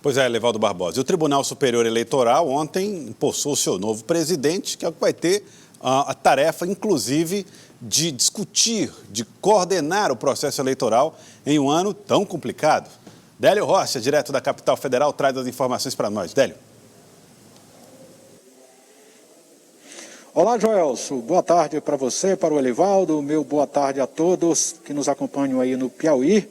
Pois é, Levaldo Barbosa. E o Tribunal Superior Eleitoral ontem empossou o seu novo presidente, que é o que vai ter a tarefa, inclusive, de discutir, de coordenar o processo eleitoral em um ano tão complicado. Délio Rocha, direto da capital federal, traz as informações para nós. Délio. Olá, Joelson. Boa tarde para você, para o Elivaldo. Meu boa tarde a todos que nos acompanham aí no Piauí.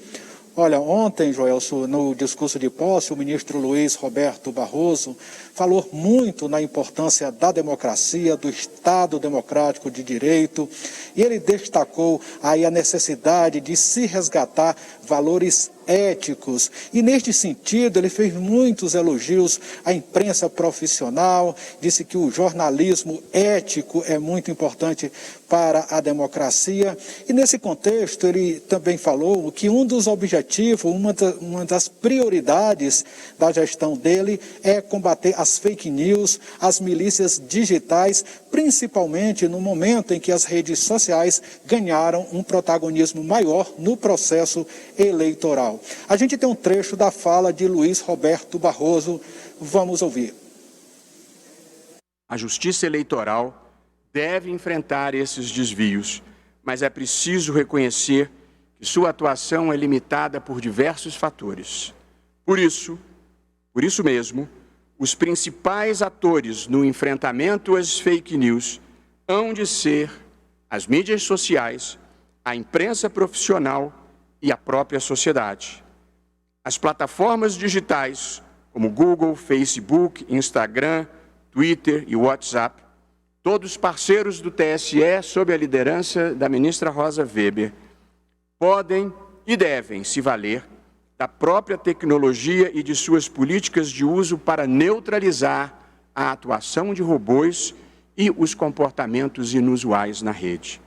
Olha, ontem, Joelson, no discurso de posse, o ministro Luiz Roberto Barroso falou muito na importância da democracia, do Estado democrático de direito, e ele destacou aí a necessidade de se resgatar valores éticos. E neste sentido, ele fez muitos elogios à imprensa profissional, disse que o jornalismo ético é muito importante para a democracia. E nesse contexto, ele também falou que um dos objetivos, uma das prioridades da gestão dele é combater as fake news, as milícias digitais, principalmente no momento em que as redes sociais ganharam um protagonismo maior no processo eleitoral. A gente tem um trecho da fala de Luiz Roberto Barroso, vamos ouvir. A Justiça Eleitoral deve enfrentar esses desvios, mas é preciso reconhecer que sua atuação é limitada por diversos fatores. Por isso mesmo, os principais atores no enfrentamento às fake news hão de ser as mídias sociais, a imprensa profissional e a própria sociedade. As plataformas digitais, como Google, Facebook, Instagram, Twitter e WhatsApp, todos parceiros do TSE sob a liderança da ministra Rosa Weber, podem e devem se valer da própria tecnologia e de suas políticas de uso para neutralizar a atuação de robôs e os comportamentos inusuais na rede.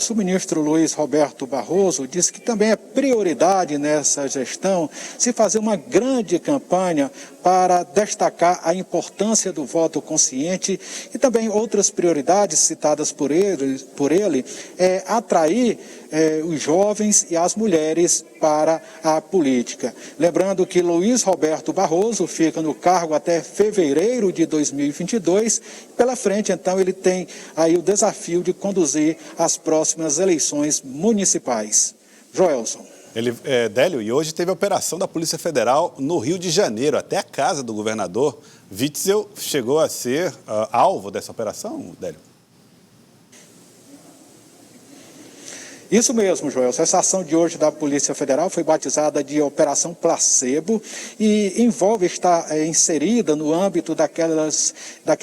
O ministro Luiz Roberto Barroso disse que também é prioridade nessa gestão se fazer uma grande campanha para destacar a importância do voto consciente e também outras prioridades citadas por ele é atrair os jovens e as mulheres para a política. Lembrando que Luiz Roberto Barroso fica no cargo até fevereiro de 2022. Pela frente, então, ele tem aí o desafio de conduzir as próximas eleições municipais. Joelson. Délio, e hoje teve a operação da Polícia Federal no Rio de Janeiro, até a casa do governador Witzel chegou a ser alvo dessa operação, Délio? Isso mesmo, Joel. Essa ação de hoje da Polícia Federal foi batizada de Operação Placebo e envolve estar inserida no âmbito daquela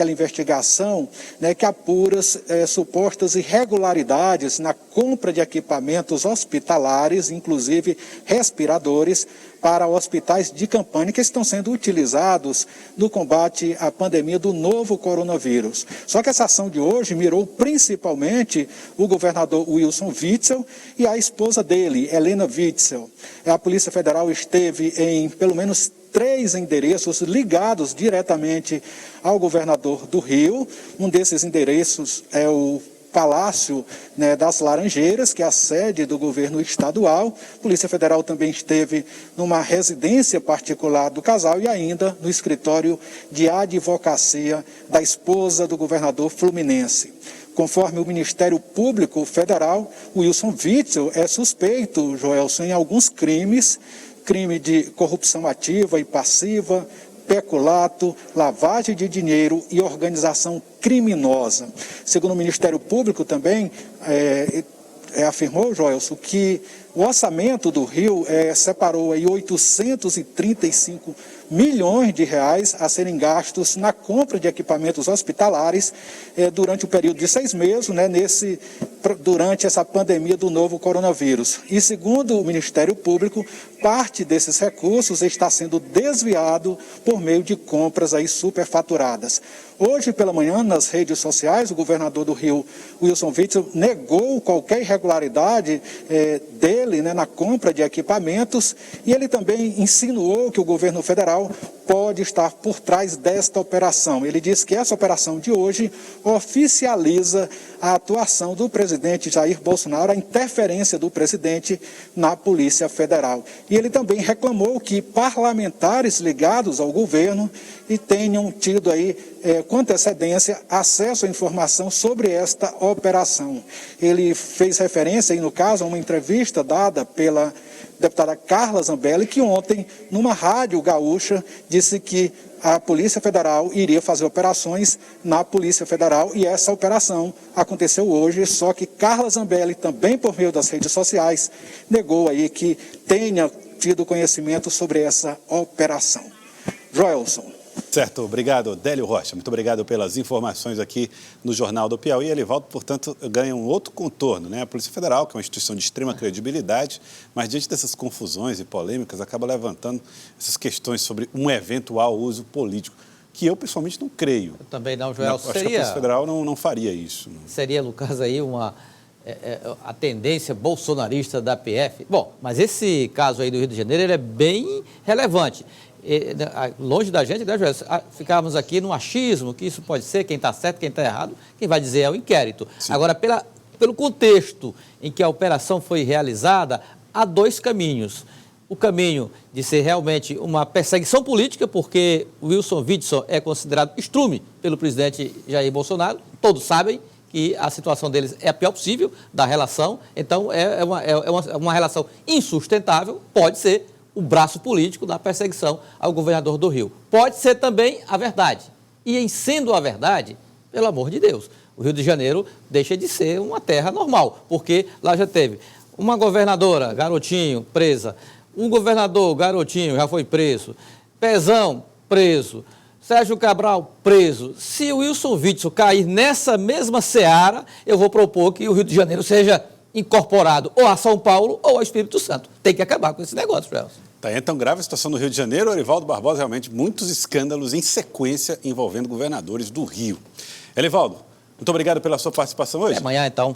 investigação, né, que apura supostas irregularidades na compra de equipamentos hospitalares, inclusive respiradores, para hospitais de campanha que estão sendo utilizados no combate à pandemia do novo coronavírus. Só que essa ação de hoje mirou principalmente o governador Wilson Witzel e a esposa dele, Helena Witzel. A Polícia Federal esteve em pelo menos 3 endereços ligados diretamente ao governador do Rio. Um desses endereços é o Palácio, né, das Laranjeiras, que é a sede do governo estadual. A Polícia Federal também esteve numa residência particular do casal e ainda no escritório de advocacia da esposa do governador fluminense. Conforme o Ministério Público Federal, Wilson Witzel é suspeito, Joelson, em alguns crimes, crime de corrupção ativa e passiva, peculato, lavagem de dinheiro e organização criminosa. Segundo o Ministério Público também, afirmou, Joelson, que o orçamento do Rio separou aí 835 milhões de reais a serem gastos na compra de equipamentos hospitalares durante o período de 6 meses, né, durante essa pandemia do novo coronavírus. E segundo o Ministério Público, parte desses recursos está sendo desviado por meio de compras aí superfaturadas. Hoje pela manhã, nas redes sociais, o governador do Rio, Wilson Witzel, negou qualquer irregularidade dele, né, na compra de equipamentos, e ele também insinuou que o governo federal pode estar por trás desta operação. Ele diz que essa operação de hoje oficializa a atuação do presidente Jair Bolsonaro, a interferência do presidente na Polícia Federal. E ele também reclamou que parlamentares ligados ao governo e tenham tido aí, com antecedência, acesso à informação sobre esta operação. Ele fez referência, aí, no caso, a uma entrevista dada pela deputada Carla Zambelli, que ontem, numa rádio gaúcha, disse que a Polícia Federal iria fazer operações na Polícia Federal e essa operação aconteceu hoje, só que Carla Zambelli, também por meio das redes sociais, negou aí que tenha tido conhecimento sobre essa operação. Joelson. Certo, obrigado, Délio Rocha. Muito obrigado pelas informações aqui no Jornal do Piauí. Elivaldo, portanto, ganha um outro contorno, né? A Polícia Federal, que é uma instituição de extrema credibilidade, mas diante dessas confusões e polêmicas, acaba levantando essas questões sobre um eventual uso político, que eu, pessoalmente, não creio. Eu também não, Joel. Acho que a Polícia Federal não faria isso. Não. Seria, no caso aí, a tendência bolsonarista da PF. Bom, mas esse caso aí do Rio de Janeiro, ele é bem relevante. Longe da gente, né, Joel? Ficávamos aqui no achismo, que isso pode ser, quem está certo, quem está errado, quem vai dizer é o inquérito. Sim. Agora, pelo contexto em que a operação foi realizada, há dois caminhos. O caminho de ser realmente uma perseguição política, porque Wilson Witzel é considerado estrume pelo presidente Jair Bolsonaro, todos sabem que a situação deles é a pior possível da relação, então é uma relação insustentável, pode ser o braço político da perseguição ao governador do Rio. Pode ser também a verdade. E em sendo a verdade, pelo amor de Deus, o Rio de Janeiro deixa de ser uma terra normal, porque lá já teve uma governadora, garotinho, presa, um governador, garotinho, já foi preso, Pezão, preso, Sérgio Cabral, preso. Se o Wilson Witzel cair nessa mesma seara, eu vou propor que o Rio de Janeiro seja incorporado ou a São Paulo ou ao Espírito Santo. Tem que acabar com esse negócio, Joelson. Tá, é tão grave a situação no Rio de Janeiro, Elivaldo Barbosa, realmente muitos escândalos em sequência envolvendo governadores do Rio. Elivaldo, muito obrigado pela sua participação hoje. Até amanhã, então.